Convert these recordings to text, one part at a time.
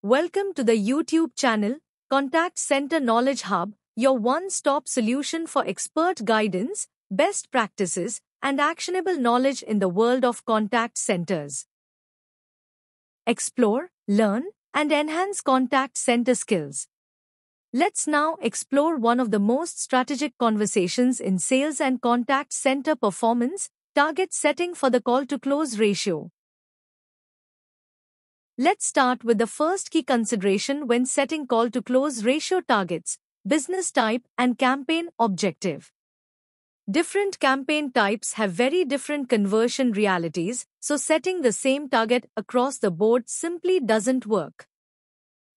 Welcome to the YouTube channel, Contact Center Knowledge Hub, your one-stop solution for expert guidance, best practices, and actionable knowledge in the world of contact centers. Explore, learn, and enhance contact center skills. Let's now explore one of the most strategic conversations in sales and contact center performance, target setting for the call-to-close ratio. Let's start with the first key consideration when setting call-to-close ratio targets: business type and campaign objective. Different campaign types have very different conversion realities, so setting the same target across the board simply doesn't work.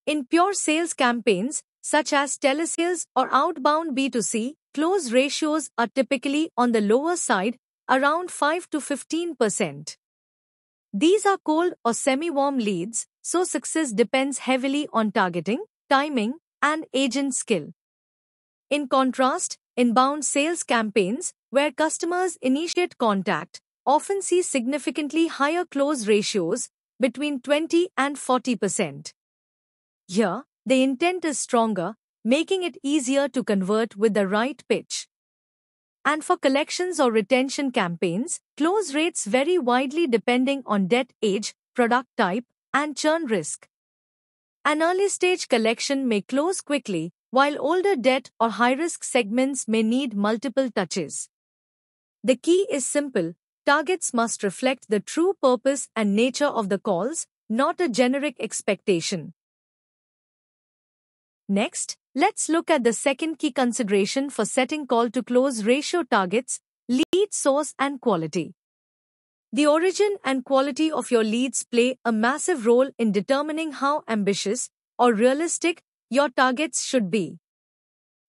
In pure sales campaigns, such as telesales or outbound B2C, close ratios are typically on the lower side, around 5 to 15%. These are cold or semi-warm leads, so success depends heavily on targeting, timing, and agent skill. In contrast, inbound sales campaigns, where customers initiate contact, often see significantly higher close ratios, between 20 and 40%. Here, the intent is stronger, making it easier to convert with the right pitch. And for collections or retention campaigns, close rates vary widely depending on debt age, product type, and churn risk. An early-stage collection may close quickly, while older debt or high-risk segments may need multiple touches. The key is simple: targets must reflect the true purpose and nature of the calls, not a generic expectation. Next, let's look at the second key consideration for setting call-to-close ratio targets: lead source and quality. The origin and quality of your leads play a massive role in determining how ambitious or realistic your targets should be.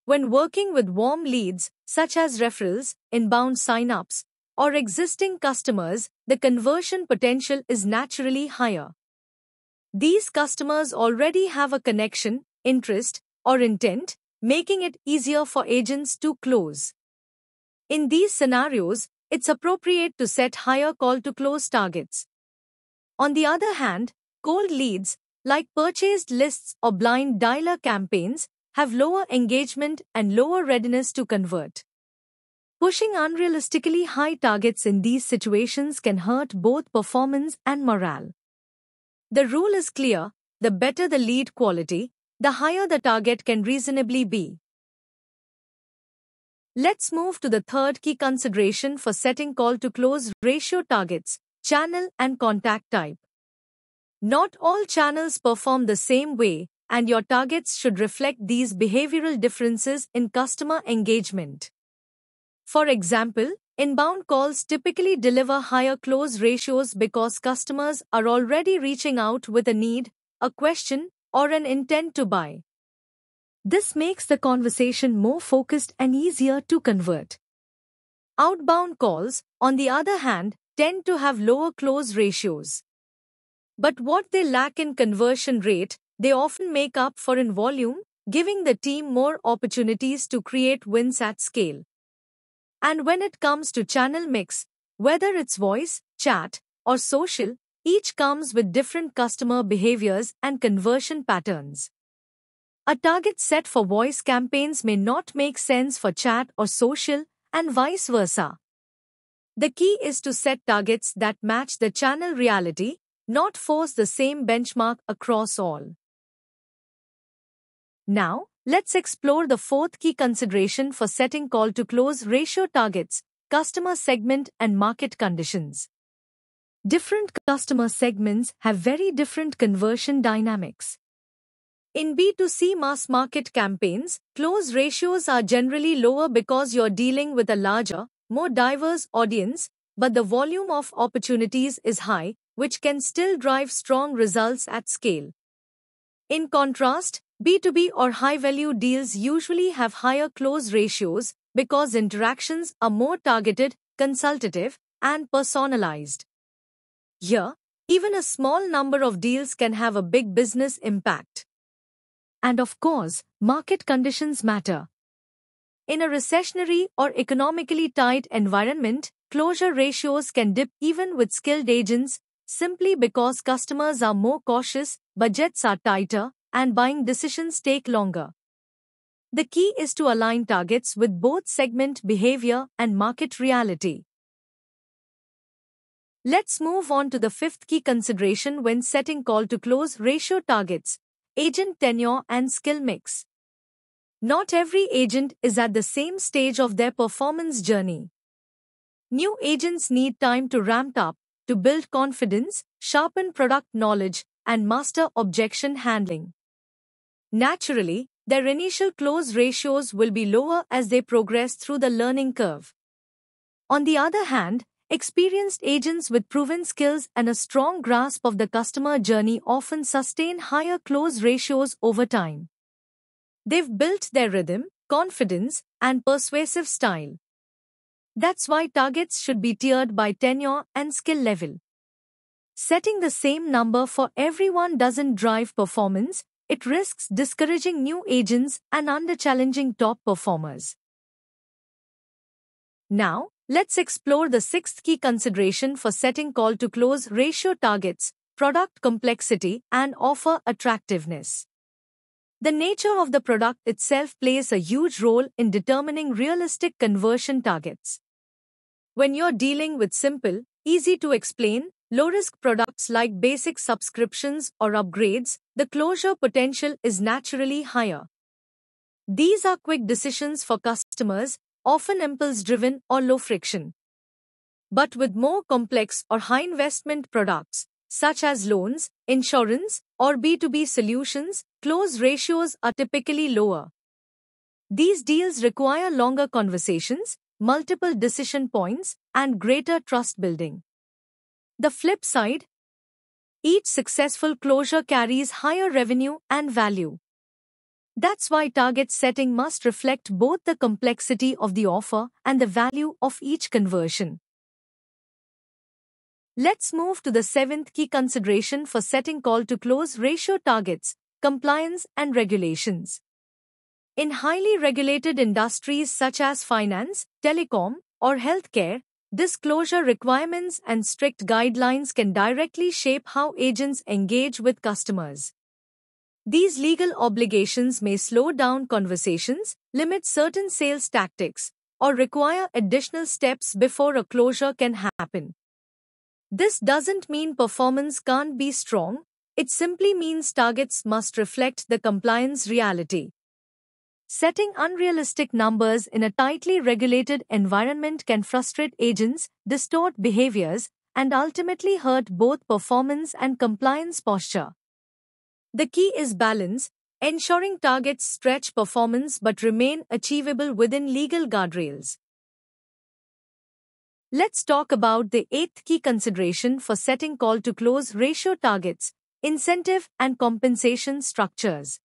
When working with warm leads, such as referrals, inbound sign-ups, or existing customers, the conversion potential is naturally higher. These customers already have a connection, interest, or intent, making it easier for agents to close. In these scenarios, it's appropriate to set higher call-to-close targets. On the other hand, cold leads, like purchased lists or blind dialer campaigns, have lower engagement and lower readiness to convert. Pushing unrealistically high targets in these situations can hurt both performance and morale. The rule is clear: the better the lead quality, the higher the target can reasonably be. Let's move to the third key consideration for setting call-to-close ratio targets: channel and contact type. Not all channels perform the same way, and your targets should reflect these behavioral differences in customer engagement. For example, inbound calls typically deliver higher close ratios because customers are already reaching out with a need, a question, or an intent to buy. This makes the conversation more focused and easier to convert. Outbound calls, on the other hand, tend to have lower close ratios. But what they lack in conversion rate, they often make up for in volume, giving the team more opportunities to create wins at scale. And when it comes to channel mix, whether it's voice, chat, or social, each comes with different customer behaviors and conversion patterns. A target set for voice campaigns may not make sense for chat or social, and vice versa. The key is to set targets that match the channel reality, not force the same benchmark across all. Now, let's explore the fourth key consideration for setting call-to-close ratio targets: customer segment and market conditions. Different customer segments have very different conversion dynamics. In B2C mass market campaigns, close ratios are generally lower because you're dealing with a larger, more diverse audience, but the volume of opportunities is high, which can still drive strong results at scale. In contrast, B2B or high-value deals usually have higher close ratios because interactions are more targeted, consultative, and personalized. Here, even a small number of deals can have a big business impact. And of course, market conditions matter. In a recessionary or economically tight environment, closure ratios can dip even with skilled agents, simply because customers are more cautious, budgets are tighter, and buying decisions take longer. The key is to align targets with both segment behavior and market reality. Let's move on to the fifth key consideration when setting call-to-close ratio targets: agent tenure and skill mix. Not every agent is at the same stage of their performance journey. New agents need time to ramp up, to build confidence, sharpen product knowledge, and master objection handling. Naturally, their initial close ratios will be lower as they progress through the learning curve. On the other hand, experienced agents with proven skills and a strong grasp of the customer journey often sustain higher close ratios over time. They've built their rhythm, confidence, and persuasive style. That's why targets should be tiered by tenure and skill level. Setting the same number for everyone doesn't drive performance, it risks discouraging new agents and under-challenging top performers. Now, let's explore the sixth key consideration for setting call-to-close ratio targets: product complexity and offer attractiveness. The nature of the product itself plays a huge role in determining realistic conversion targets. When you're dealing with simple, easy-to-explain, low-risk products like basic subscriptions or upgrades, the closure potential is naturally higher. These are quick decisions for customers, often impulse-driven or low-friction. But with more complex or high-investment products, such as loans, insurance, or B2B solutions, close ratios are typically lower. These deals require longer conversations, multiple decision points, and greater trust building. The flip side: each successful closure carries higher revenue and value. That's why target setting must reflect both the complexity of the offer and the value of each conversion. Let's move to the seventh key consideration for setting call-to-close ratio targets: compliance and regulations. In highly regulated industries such as finance, telecom, or healthcare, disclosure requirements and strict guidelines can directly shape how agents engage with customers. These legal obligations may slow down conversations, limit certain sales tactics, or require additional steps before a closure can happen. This doesn't mean performance can't be strong, it simply means targets must reflect the compliance reality. Setting unrealistic numbers in a tightly regulated environment can frustrate agents, distort behaviors, and ultimately hurt both performance and compliance posture. The key is balance, ensuring targets stretch performance but remain achievable within legal guardrails. Let's talk about the eighth key consideration for setting call-to-close ratio targets: incentive and compensation structures.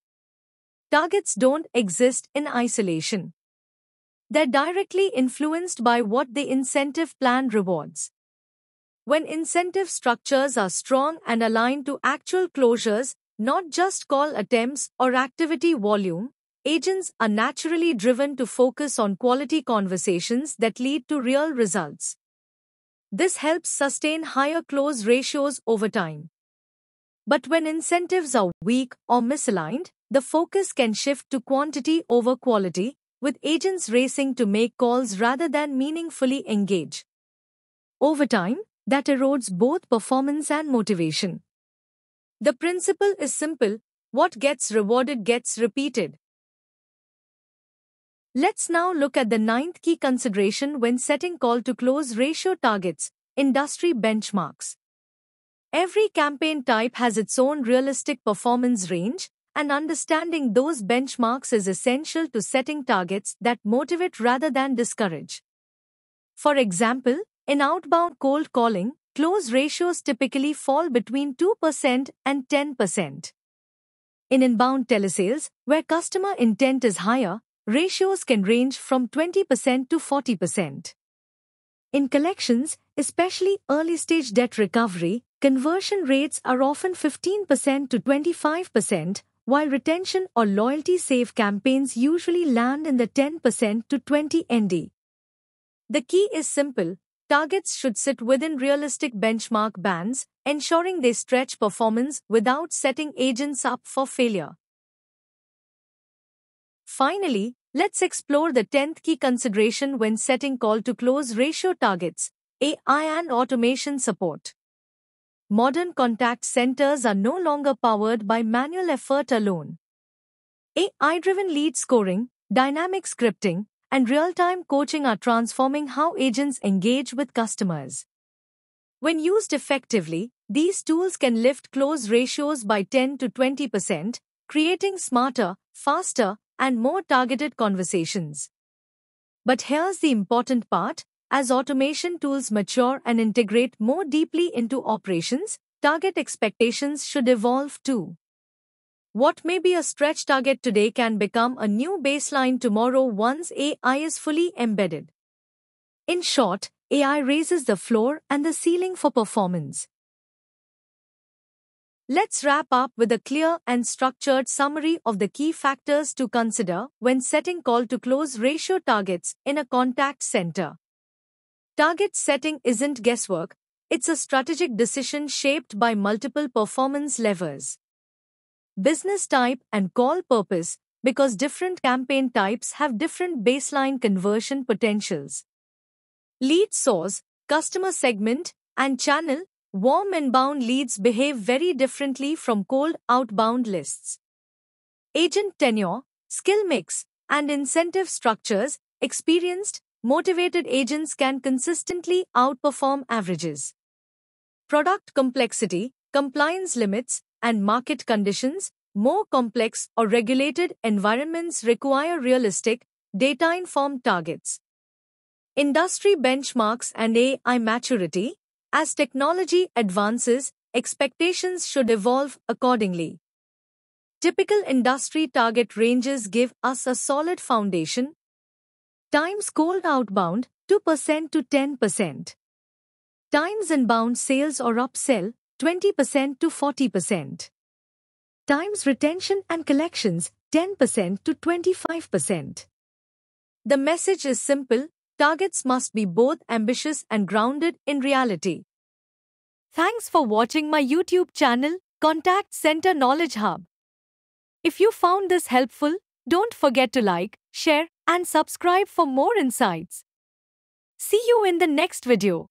Targets don't exist in isolation. They're directly influenced by what the incentive plan rewards. When incentive structures are strong and aligned to actual closures, not just call attempts or activity volume, agents are naturally driven to focus on quality conversations that lead to real results. This helps sustain higher close ratios over time. But when incentives are weak or misaligned, the focus can shift to quantity over quality, with agents racing to make calls rather than meaningfully engage. Over time, that erodes both performance and motivation. The principle is simple: what gets rewarded gets repeated. Let's now look at the ninth key consideration when setting call-to-close ratio targets: industry benchmarks. Every campaign type has its own realistic performance range, and understanding those benchmarks is essential to setting targets that motivate rather than discourage. For example, in outbound cold calling, close ratios typically fall between 2% and 10%. In inbound telesales, where customer intent is higher, ratios can range from 20% to 40%. In collections, especially early-stage debt recovery, conversion rates are often 15% to 25%, while retention or loyalty save campaigns usually land in the 10% to 20% ND. The key is simple: targets should sit within realistic benchmark bands, ensuring they stretch performance without setting agents up for failure. Finally, let's explore the 10th key consideration when setting call-to-close ratio targets: AI and automation support. Modern contact centers are no longer powered by manual effort alone. AI-driven lead scoring, dynamic scripting, and real-time coaching are transforming how agents engage with customers. When used effectively, these tools can lift close ratios by 10 to 20%, creating smarter, faster, and more targeted conversations. But here's the important part: as automation tools mature and integrate more deeply into operations, target expectations should evolve too. What may be a stretch target today can become a new baseline tomorrow once AI is fully embedded. In short, AI raises the floor and the ceiling for performance. Let's wrap up with a clear and structured summary of the key factors to consider when setting call-to-close ratio targets in a contact center. Target setting isn't guesswork, it's a strategic decision shaped by multiple performance levers. Business type and call purpose, because different campaign types have different baseline conversion potentials. Lead source, customer segment, and channel. Warm inbound leads behave very differently from cold outbound lists. Agent tenure, skill mix, and incentive structures. Experienced, motivated agents can consistently outperform averages. Product complexity, compliance limits, and market conditions. More complex or regulated environments require realistic, data-informed targets. Industry benchmarks and AI maturity. As technology advances, expectations should evolve accordingly. Typical industry target ranges give us a solid foundation. Times cold outbound, 2% to 10%. Times inbound sales or upsell, 20% to 40%. Times retention and collections, 10% to 25%. The message is simple: targets must be both ambitious and grounded in reality. Thanks for watching my YouTube channel, Contact Center Knowledge Hub. If you found this helpful, don't forget to like, share, and subscribe for more insights. See you in the next video.